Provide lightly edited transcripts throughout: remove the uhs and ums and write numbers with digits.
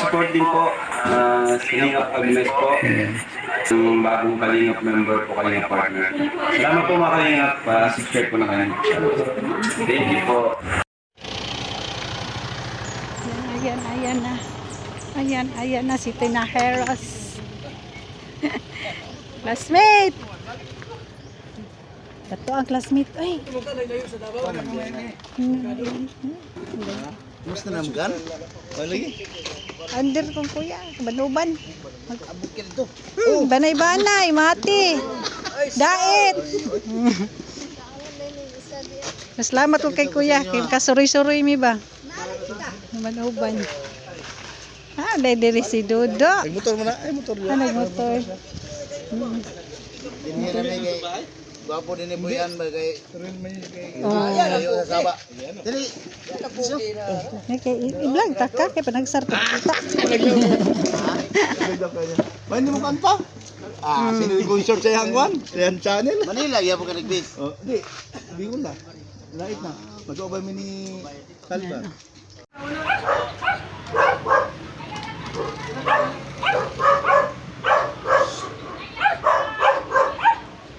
Support din po, Kalingap Agnes po. Yung bagong Kalingap member po, Kalingap partner. Salamat po mga Kalingap, subscribe po na kayo. Thank you po. Ayan na. Ayan na si Tina Heras. Classmate! Ito ang classmate. Ay! Gusto na magan? Lagi? Under kong kuya. Banuban. Abukir ito. Banay-banay. Mati. Daet. Salamat ko kay kuya. Kaya kasuroy-suroy mi ba? Banuban. Dahil si Dodo. Motor mo na. Ay, motor mo. Nagmotor. Hindi na may kay... Gwapo din ni Buyan ba kay... Oh. Sa Saba. Dili. I-vlog ta ka. Kaya panagsarto kita. Bayan mo kanta? Sino yung short sa hangwan? Sa yan channel? Manila, iya po ka nagbis. Di. Di ko na. Lait na. Mag-obay mo ni Kalba.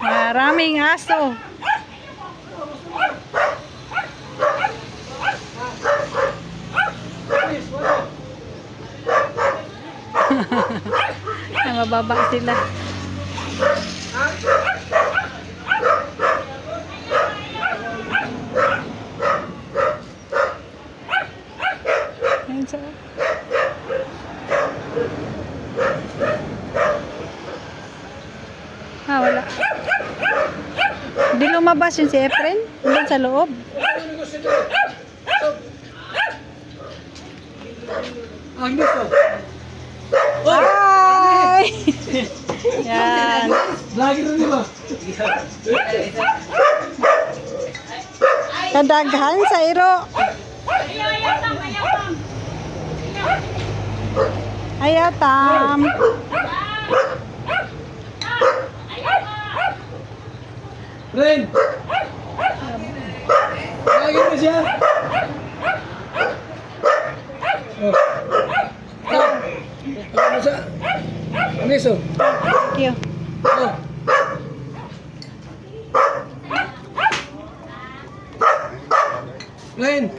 Maraming aso. Mababa sila. Ayun siya. Wala. Hindi lumabas yun si Efren. Doon sa loob. Hi! Yan. Kadaghan sa iro. Ayaw tam. Ren! Lagi na siya! Oh. Ano siya? Aniso? Thank you. Oh. Ren!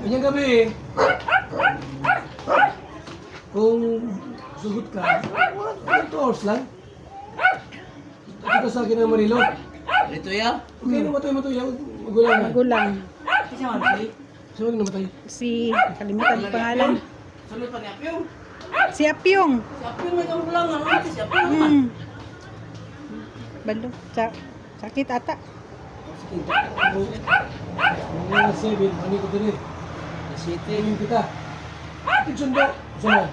Kanyang gabi kung sugot ka, 2 hours lang. Ito sa akin ng Marilo. Ito ya? Okay, namatay mo ito. Magulang na. Magulang. Sino yung namatay? Si, kalimutan ko pangalan. Sunod pa ni Apyong. Si Apyong. Si Apyong may kamulang. Ano natin si Apyong? Balo. Sakit ata. Mga 7, ano ko din eh. Tingin kita. Tigsundo. Gusto mo?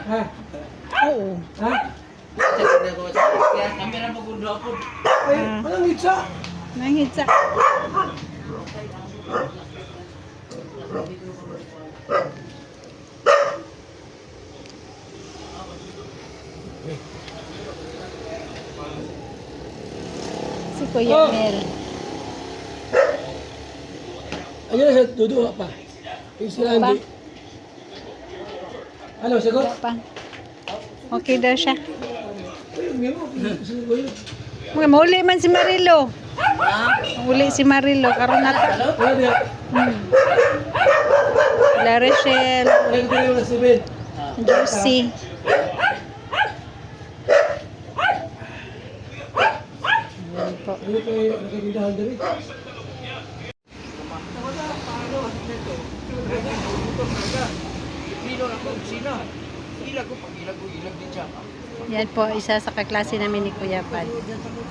Ha? Oo. Ha? Kami na pagundo ako. Ay, walang hitsa. Nangitsa. Si Kuya Mel. Ayun na siya, duduha pa. Yung sila Pa? hindi. Ano, sagot? Wala pa. Okay daw siya. Ayun, meron. Sagot ko yun. Mga mahuli man si Marilo. Mahuli si Marilo. Karoon nata. Wala diya. La Rochelle. Wala ko tayo na 7. Josie. Yan po. Ano kayo nakagindahan din eh? Yan po, isa sa kaklase namin ni Kuya Pad.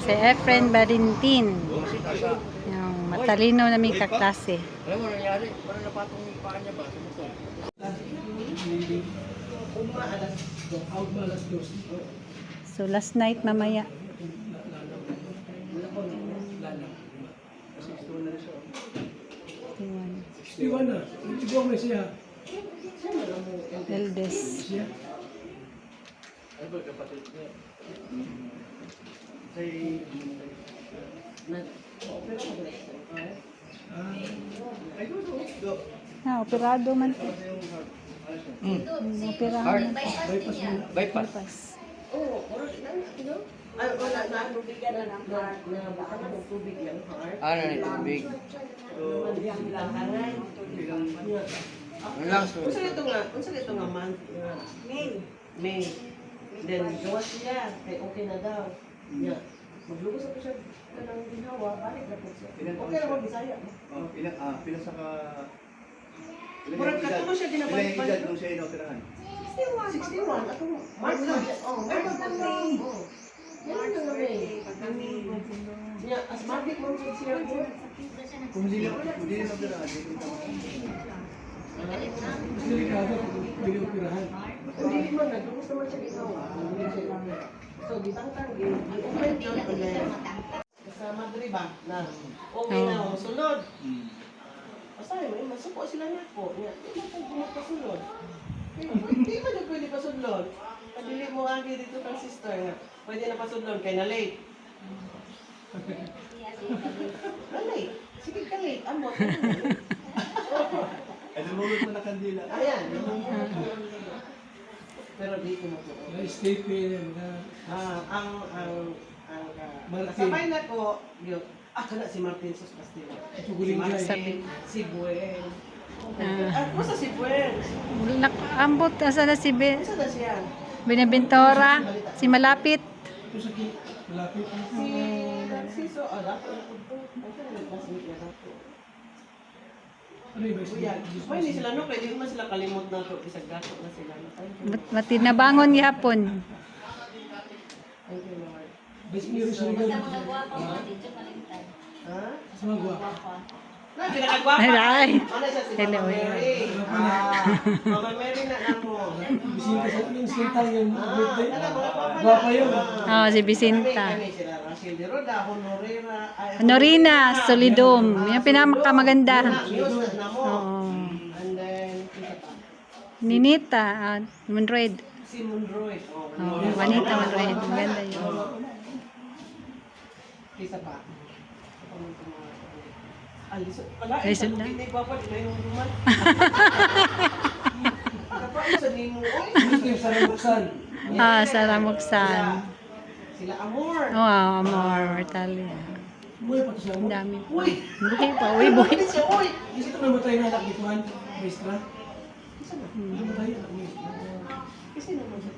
Si Efren Barintin. Yung matalino namin kaklase. Alam mo nangyari? Parang napatong yung paa niya ba? So last night mamaya. Iwan na. Iwan mo siya. Eldest. Siya. Operado man po. Operahan man po. Bypass. Ano na tubig? Lang so. Unsa ito nga man? May. Then gawas siya kay okay na daw. Yeah. Maglugos ako siya kanang ginawa, balik na po siya. Okay ra mo Bisaya. Pila sa ka... Murag katulo siya ginabalik. Ilang edad nung siya inoperahan? 61. Ako March lang siya. Oh, March lang May. March lang May. Yeah, as March mo siya po. Kung hindi na operahan, hindi ko Mas delikado kung hindi operahan. Hindi man naglugos naman siya ginawa. So bitang-tang i-open yun ulit. Sa Madrid ba na okay na ang sunod. Basta may masuko sila niya po. Hindi mo po pasunod. Hindi mo na pwede pasunod. Padili mo agi dito kang sister nga. Pwede na pasunod kay na late. Na late. Sige ka late. Amot. Ay, lumulot mo na kandila. Ayan. Pero dito mo po. Na-stay yan. Martin. Kasabay na ko, yun, kana si Martin Sos Castillo. Si Martin, si Buen. Basta si Buen. Ambot, asa na si Basta na siya. Binaventura, si Malapit. Ito sa malapit. Si Narciso, dato na po ito. Ang kaya nag-classmate na dato. Ano yung Kuya, may hindi sila no, pwede naman sila kalimot na ito. Isang dato na sila. Matinabangon gihapon. Thank you, Lord. Best meron siya rin. Ha? Sa mga guwapa. Na, pinakagwapa. Ay. Ano siya si Hello, Mama Mary? Mama Mary na mo. Bisita sa yung sintang yung birthday. Alam mo, Guwapa yun. Si Bisinta. Kami sila Rachel de Roda, Honorera, Honorina Solidum. Yung pinakamaganda. News na mo. Oo. And then, kita pa. Ninita, Monroid. Si Monroy. Juanita Monroid. Maganda yun. Isa pa. Wala, Lisod na. Hindi pa pa, hindi yung duman. Kapag sa nimo, oy. Gusto yung sarang Sa Ramuksan. Sila Amor. Amor, Mortalia. Buhay pa ito siya. Ang dami pa. Uy! Buhay pa, uy, buhay. Ano siya, oy! Kasi ito namatay na anak dito, Han. Maestra. Namatay anak maestra. Kasi naman siya.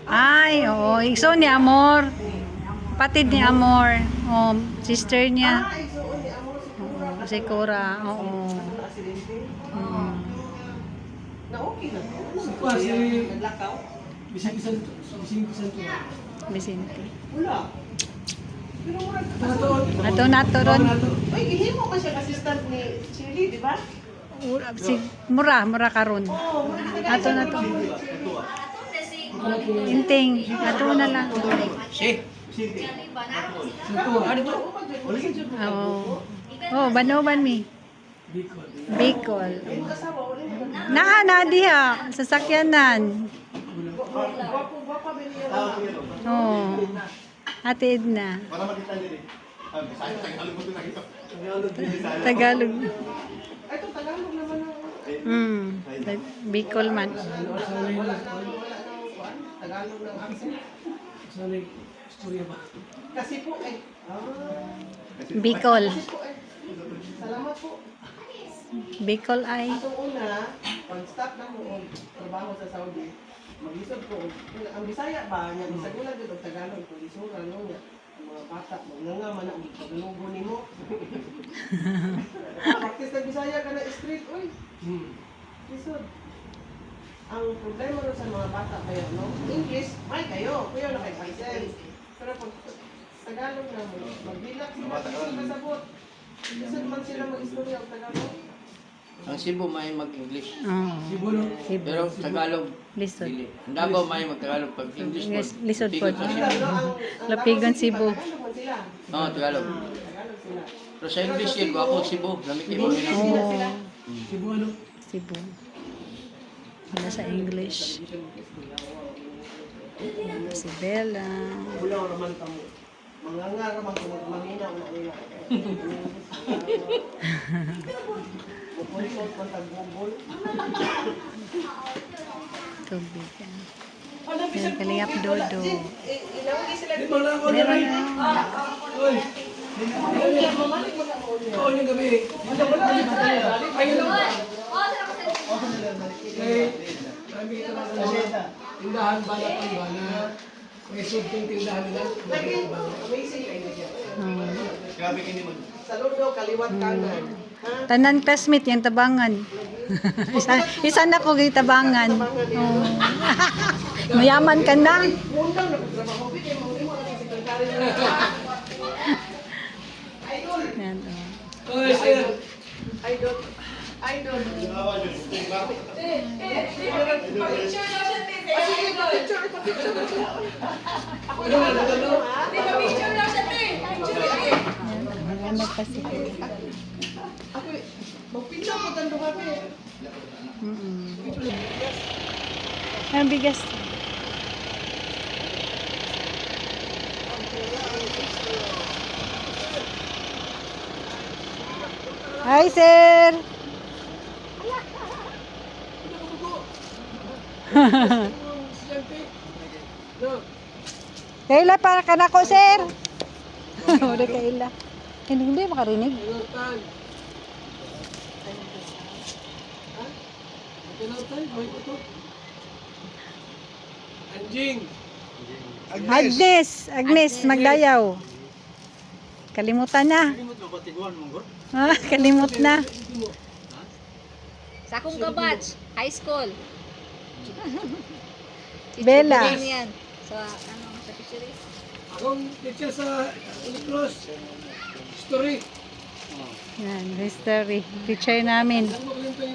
Ay, oo. Ikso ni Amor. Patid ni Amor. Sister niya. Ay, so, ni Amor si Cora. Si Cora. Oo. Aksidente. Mm. Na okay na. Si Kwa, si... Naglakaw? Bising-bisan to. Vicente. Wala. Pero mura. Nato ron. Uy, gihimo man siya assistant ni Shirley, di ba? Si mura karon. Oo, mura. Ato na to. Inting. Ato na lang. Oh, Banoban mi. Bicol. Na diha sasakyanan. Gwapo ba niya? Oh. Ate Edna. Para makita din Tagalog. Ay, ito Tagalog naman ang... Bicol man. Tagalog ng accent. Sana yung istorya ba? Kasi po eh. Bicol. Kasi po eh. Salamat po. Bicol ay. Atong una, pag-stop na mo trabaho sa Saudi, mag-isod ko. Ang Bisaya ba, niya isagulan dito ang Tagalog, kung isura, no, niya. Ang mga bata, nga man ang paglugo ni mo. Practice na Bisaya ka na street, uy. Isod. Ang problema rin sa mga bata kayo, no? English, may kayo. Kuya na kay Paisen. Pero pag Tagalog na mo, magbilak sila, isod na sabot. Isod man sila mag-istorya ang Tagalog. Ang Cebu may mag-English. Cebu, no? Pero Tagalog, Lisod. dili. Ang Davao may mag-Tagalog pag English po. Lisod po. Cebu. Lapigan Cebu. Tagalog man sila. Oo, Tagalog. Tagalog sila. Pero sa English yun, ako Cebu. Lamig kayo English mga sila sila. Cebu, ano? Cebu. Wala sa English. Si Bella. Bulaw naman kamo. Manganga naman kung magmangina o nangina. Mukonsult man tag Google. Tubig. Yan, Kalingap Dodo. Ilawagi sila Di ba lang ako na Meron rin? na. Oy! Oo, yung gabi. Ayun lang. Eh, sabi ito lang na tindahan ba na pang ba na may sulting tindahan nila? amazing idea. Grabe kini mo. Saludo kaliwat kanan. Ha? Tanan classmate yung tabangan. isa na ko gay tabangan. Oh. Mayaman ka na. Mundang na pagtrabaho bigay mo imo na sekretary na. Idol. Yan, oh. Oy, sir. Idol. Idol. Yan, nagpasipin. Ako magpinsa ko tando kami. Ang bigas. Hi, sir! No. Kaila, para ka na ko, sir! Wala kaila. Hindi makarinig. Pinutan. Ha? Pinutan? May ito. Anjing. Agnes, magdayaw. Kalimutan na. Kalimut na. Sa akong kabatch, high school. Bella. Teacher ko din yan. Sa sa fisheries. Akong teacher sa Unicross. Story. Yan, history. Teacher namin.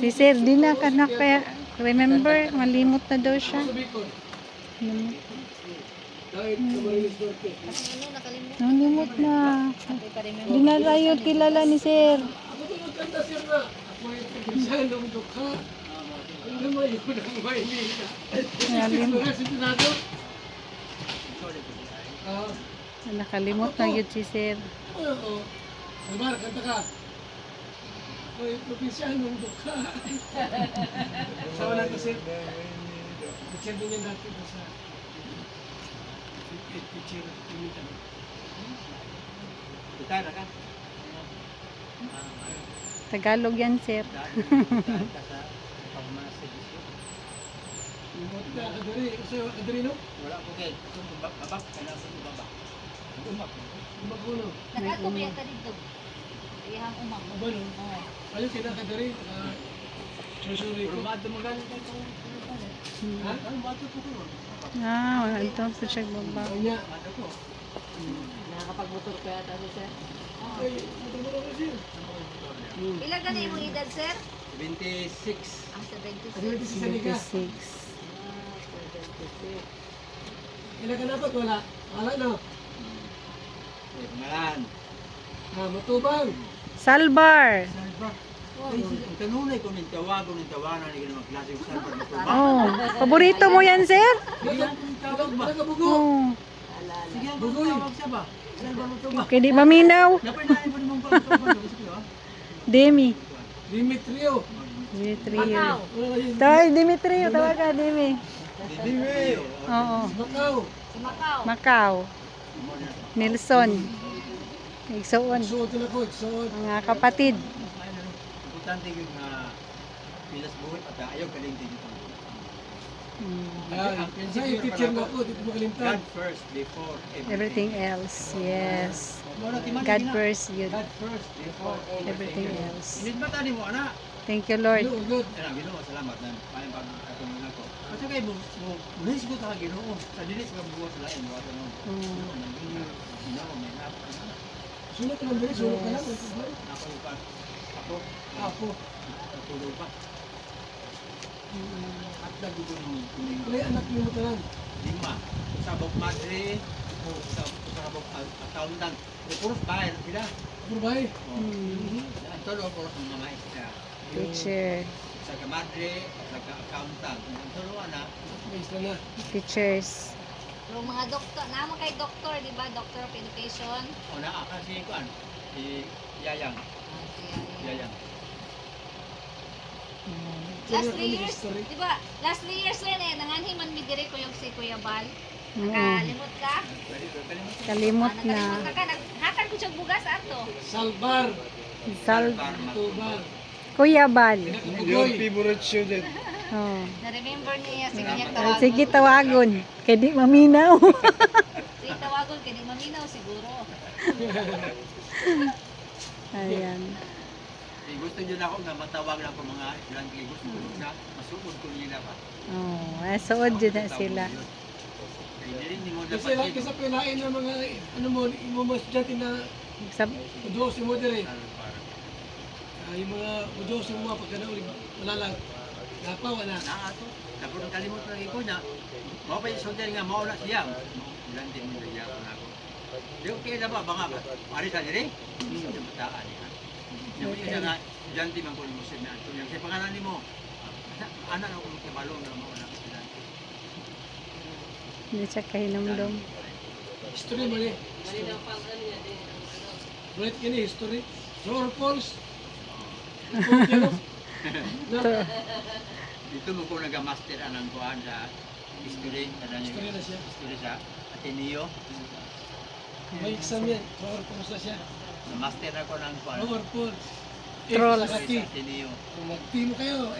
Si sir, di na ka na kaya. Remember, malimot na daw siya. Sa Bicol. Malimot. Dahil Camarines Norte. Ano, nakalimutan. Malimot na. Hindi pa rin Di na tayo kilala ni sir. Ako ito magkanta sir na. Ako ay pagkasahan ng dukha. Ang lumayo ng Maynila. Malimot. Ito si Senado. Nakalimot na yun si sir. Oo. Alvar, kanta ka. Ako ay probinsyahan ng dukha. Sa wala ko sir. Teacher din yan dati ko sa teacher Timitan. Tagalog yan, sir. Kadiri, kasi kadiri no? Umak ko no? Nakatumayan ka dito. Iyang umang. Aba no? Ayun kina kadiri. Susuri ko. Ha? Ito sa siya baba. Kanya. Nakakapagmotor ko yata si sir. Ay, matulog ko siya. Pila ka na imong edad, sir? 26. Ang 76. Ano yung si Sanika? 26. Ilan ka dapat? Wala. Wala no? Ngalan. Matubang. Salbar. Ang kanunay ko ng tawagon ng tawanan ni ganang klase ng salbar mo ba? Oh, paborito mo yan, sir? Tawag ba? Nakabugo. Oh. Sige, ang tawag siya ba? Salbar mo ba? Okay, di maminaw. Napay na mo mong pagkakuan mo sige ba? Demi. Dimitrio. Dimitrio. Macau. Tay, Dimitrio. Tawag ka, Demi. Dime. Oo. Macau. Sa Macau. Macau. Nelson. Igsoon. Suot na ko. Suot. Mga kapatid. Importante yung pilas buhit at ayaw kaling din ito. Sa teacher na ko. Dito makalimtan. God first before Everything else. Yes. God first. Yun. God first before Everything else. Hindi ba tani mo ana? Thank you, Lord. Good, good. Ana Ginoo salamat na may pagkatulong nako. Kasi kay mo mulis ko ta Ginoo. Sa dinis ka buwas lain mo ato no. Ginoo may nap. Sunod ka lang dali. Sunod ka lang. Ako pa. Ako Apo. tulog pa. At nagugo ng kuning Kaya anak niyo mo ka lang. lima. Sa bok madre o sa bok accountant. Puros bahay sila. Burbay. Ang tolo ko ang mga isda. Teacher. Sa kamadre, sa accountant. Ang tolo na May isla na. Teachers. Pero mga doktor, naman kay doktor, di ba? Doctor of Education. o na kasi kuan si Yayang. Last 3 years, di ba? Last 3 years rin eh, nanganhiman mi dire ko yung si Kuya Bal. Oo. Nakalimot ka? Kalimot na. Nakalimot ka, naghatag ko siyang bugas ato. Salbar. Sal Tubar. Kuya Bal. Your favorite student. Oh. Na-remember niya, sige niya tawagon. Sige tawagon. Kaya di maminaw. Sige tawagon, kaya di maminaw siguro. Ayan. Gusto nyo na ako na matawag lang ko mga ilang gusto ko na masukod ko nila pa. Oh, suod yun na sila. Hindi mo Kasi dapat lang kasi pinain ng mga, ano mo, yung mga estudyante na Sab udyos mo dire. Yung mga udyos mo, pagka na ulit, wala lang. Napaw, wala. ato. Tapos kalimot na iko na. Mao pa yung sundel nga mao na siya. Ilan din mo niya ako. Di okay na ba banga ba? Ari sa dire? Hindi mo mataan niya. Yung isa nga estudyante man ko mo na ato. Yung sa pangalan nimo. Ana na ko kibalo na mao na sila. hindi siya kahinumdum. History mo eh. Right ini history. True or false? Dito mo ko nag-master anang kuan sa history. History na siya. History sa Ateneo. May exam yan. True or false na siya. Na-master ako ng kuan. True or false? Troll. Sa kati. Ateneo. Kung mag-team kayo,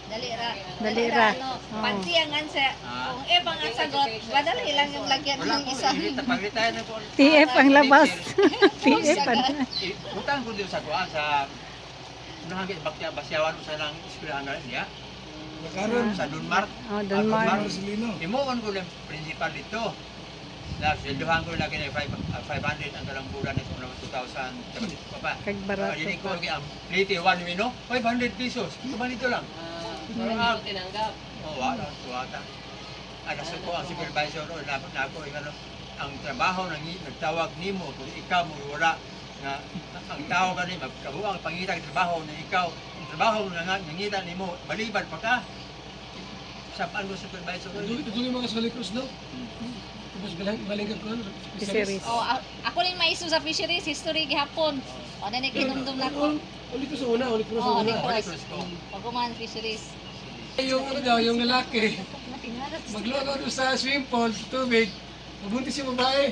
Dali ra. Dali ra. Ano, Oo. pagtiyangan sa, kung ibang ang sagot, madali lang yung lagyan Wala ng ko, isa. pag-retire na ko. TF ang labas. TF ang Utang ko din sa kuan sa nahagit basyawan sa nang eskwelahan niya. Karon. Sa Dunmar. Oh, Dunmar. Marcelino. Imuon ko ng principal dito. Na silduhan ko lagi na 500 ang dalang bulan nito na 2,000 pa pa. Kag barato Hindi ko pa. lagi ang plate 1 mino 500 pesos. Ito ba nito lang? Parang tinanggap. oh, wala tuwata. Ay nasa ko ang supervisor o na ako ano ang trabaho nang nagtawag nimo kung ikaw mo wala nga ang tao gani magkabuang pangita trabaho na ikaw ang trabaho nga nangita nimo maliban pa ka sa pano supervisor Ito yung mga Soli Cruz, no? Tapos galing ka ko, ano? Fisheries. Oh, ako rin maiso sa fisheries, history gihapon. O, na kinumdum na ko. Uli ko sa una, uli ko sa Oh, una. Nicholas. Pagkuman fisheries. Yung ano daw, yung lalaki, maglogo doon sa swimming pool, sa tubig, mabuntis yung babae.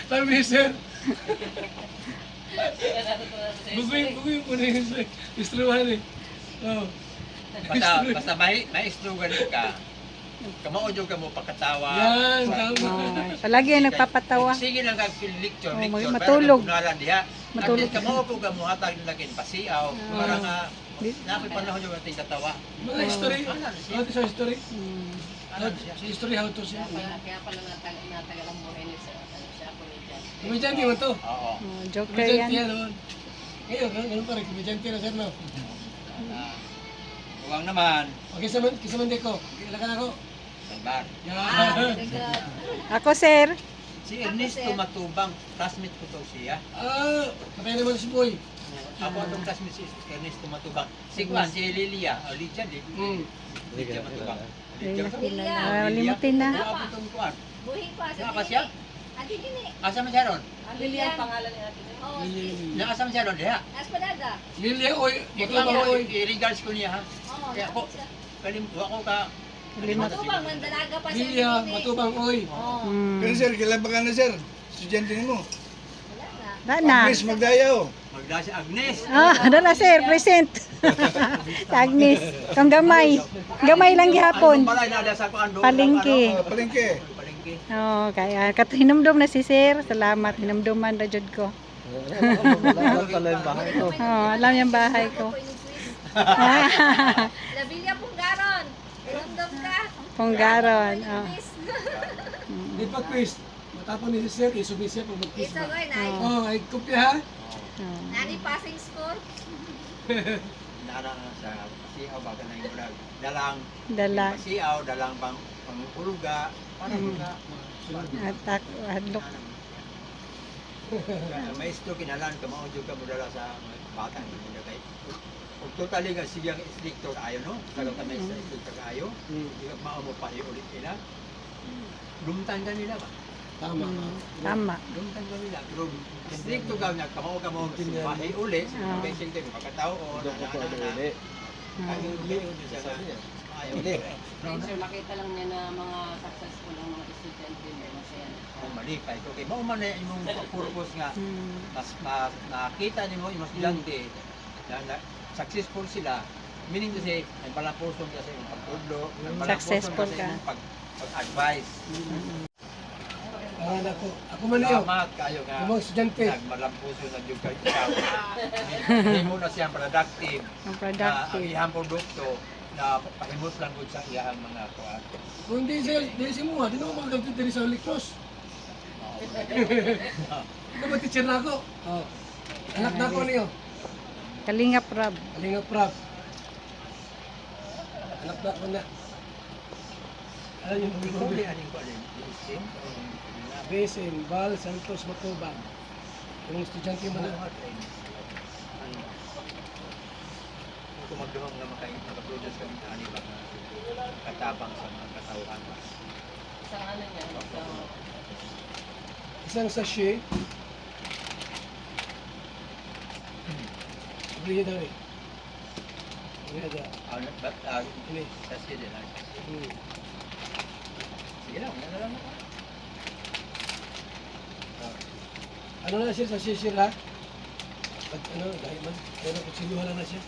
Sabi ni sir, buguin po na yung istruhan eh. Oh. basta may slogan ka kamaudyo ka mo pakatawa Yan, tama. Oh, palagi yung nagpapatawa. sige lang kag lecture Oh, lecture matulog. pero diha Matulog. at kamo po ka mo hatag nila kin pasiaw para nga Di- napoy panahon yung ating katawa Mga history, how to sa history? Hmm. Sa history, how to siya. Kaya pala natagalang buhay niya sa comedian. Komedyante mo to. oo Oh, joker Komedyante yan. yan, noon. Ngayon, ganun pa rin, komedyante na sir, no? Huwag naman Okay, kisa man di ko. Ilakan ako. Salbar Yan. Ako, sir. si Ernesto Matubang classmate ko to siya Patay naman si Boy. ako itong classmate si Ernesto Matubang si Juan si Lilia o Lidia Lidia Matubang Limutin na. Ako itong Juan Buhay pa. Saan pa siya? Ate Gini. Asa man siya ron? Lilian. Pangalan ni ate. Oo. Asa man siya ron? Diha. Naspadada. Lilia, oy. Ito Matubang, ako, oy. i-regards ko niya ha. Oo. Kaya ako, ako ka. Matubang, mandalaga pa siya. Lilia, Matubang, oy. Oo. Hmm. Pero sir, kailan pa ka na sir? Estudyante mo. Wala na. Na. Agnes, magdayaw. Magda si Agnes. Ah, dala sir, present. Sa Agnes. Kang gamay. Gamay lang gihapon. Ano balay na sa ko ando? Palengke. Palengke. Palengke. Oh, kaya hinumdum na si sir. Salamat, hinumduman na jud ko. Oh, alam yung bahay ko. La Villa Punggaron. Rundom ka. Punggaron. Oh. Di pa quiz. Matapon ni sir, isubis siya pag mag-quiz Ito ba. ay nai. Oh, ay kopya ha. Oh. Nani passing score. Nara sa pasiaw baga na yung bulag. Dalang Dala. pasiaw, dalang panguluga. Para mga Atak, hadlok. maestro kinalan ka maudyo ka mudala sa bata ni kay. Ug totally nga siyang instructor ayo no. Karon kami sa instructor ayo. Mao mo pa ulit nila. Lumtan ka nila ba? Tama. Tama. Doon ka gawin lang. Pero stricto gawin niya, kamo bahay uli, may sinte kung pagkataon, Uli. ayaw uli, siya na. Ayaw uli. Sir, makita lang niya na mga successful ang mga estudyante mo. Masaya na. Kung malipay ko, kay mauman na yung purpose nga, Mm. mas nakita niyo yung mas estudyante, na successful sila, meaning kasi, may palampuson kasi yung pagtudlo, may palampuson Successful kasi ka. yung pag-advise. Pangalan ko. Ako man niyo. Salamat kayo nga. Yung mga estudyante. Nagmalampuso na yung ikaw. Hindi mo na siyang productive. Ang Na productive. ang iyang produkto na pahimos lang gud sa iyang mga kuwan. Kung hindi siya, di si mo, di na ako magagamit diri sa Holy Cross. Ito ba teacher na ako? Oh. Anak na ako niyo. Kalingap Rab. Kalinga Prab. Anak na ako na. Ano yung Ikaw mga di aning ko alin. Isim. Besim, Val, Santos, Matubang. Yung estudyante mo na. Kung magduhang nga makaproduce kami na ani ba katabang sa mga katawhan. Isang ano niya, Isang sachet. Bili daw eh. Bili daw. Ini sa sila na. Sige lang, ano lang ako. Ano na siya sa sisir ha? Pag ano, dahil man, pero kutsiluhan na siya.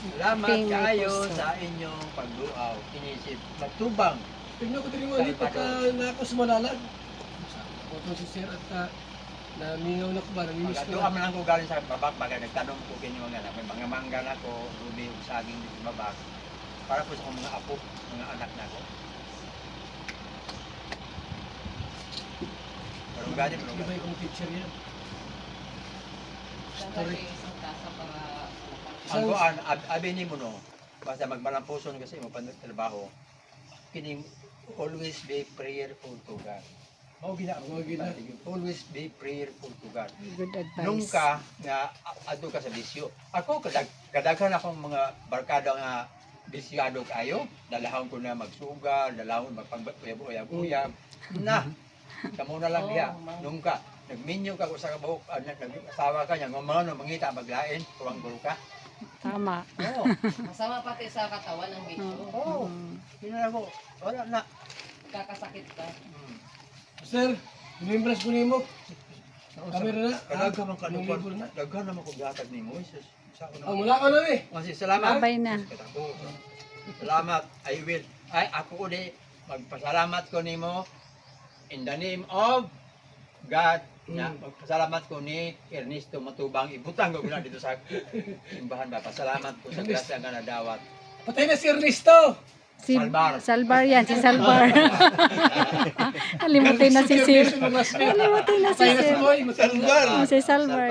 Salamat King kayo Puso. sa inyong pagduaw. Kinisip matubang. Tignan ko din mo, ali pagka na ako sumalalag. Oto si sir at namingaw na ko ba, namimiss ko Magduaw na. man lang ko galing sa babak. Baga nagtanong ko kini mga anak. May mga mangga na ko, rubi, ug saging dito sa babak. Para po sa akong mga apo, mga anak na ko. Pero gani Di ba yung teacher yan? Story. isang tasa para ang kuan abi ni mo no. Basta magmalampuson kasi mo trabaho. Kini always be prayerful to God. Mao gina Mao gina. always be prayerful to God. Good advice. Nungka nga adto ka sa bisyo. Ako kadaghan akong mga barkada nga bisyado kayo, dalahon ko na magsugal, dalahon magpangbayab-uyab. Na, kamo na lang diha. Nungka nagminyo ka ko sa kabuok, nag-asawa ka niya, mga mangita maglain, tuwang gulo ka. Tama. Oo. masama pati sa katawan ng bisyo. Oo. Kina ko, wala na. Kakasakit ka. Sir, remembrance ko nimo. Kamera na. Kadaghan man Yung kanupan. libro na. Daghan naman ko gatag ni Moises. Sa ako Ang na. mula ka na eh. Kasi salamat. Babay na. Salamat. I will. Ay ako uli magpasalamat ko nimo in the name of God. Na magpasalamat ko ni Ernesto Matubang. Ibutang ko na dito sa simbahan ba. Pasalamat ko sa grasya nga nadawat. Patay na si Ernesto. Si Salbar. Salbar yan, si Salbar. Alimutin na si Sir. Alimutin na si Patay na si Sir. Boy. Salvar. Si Salvar.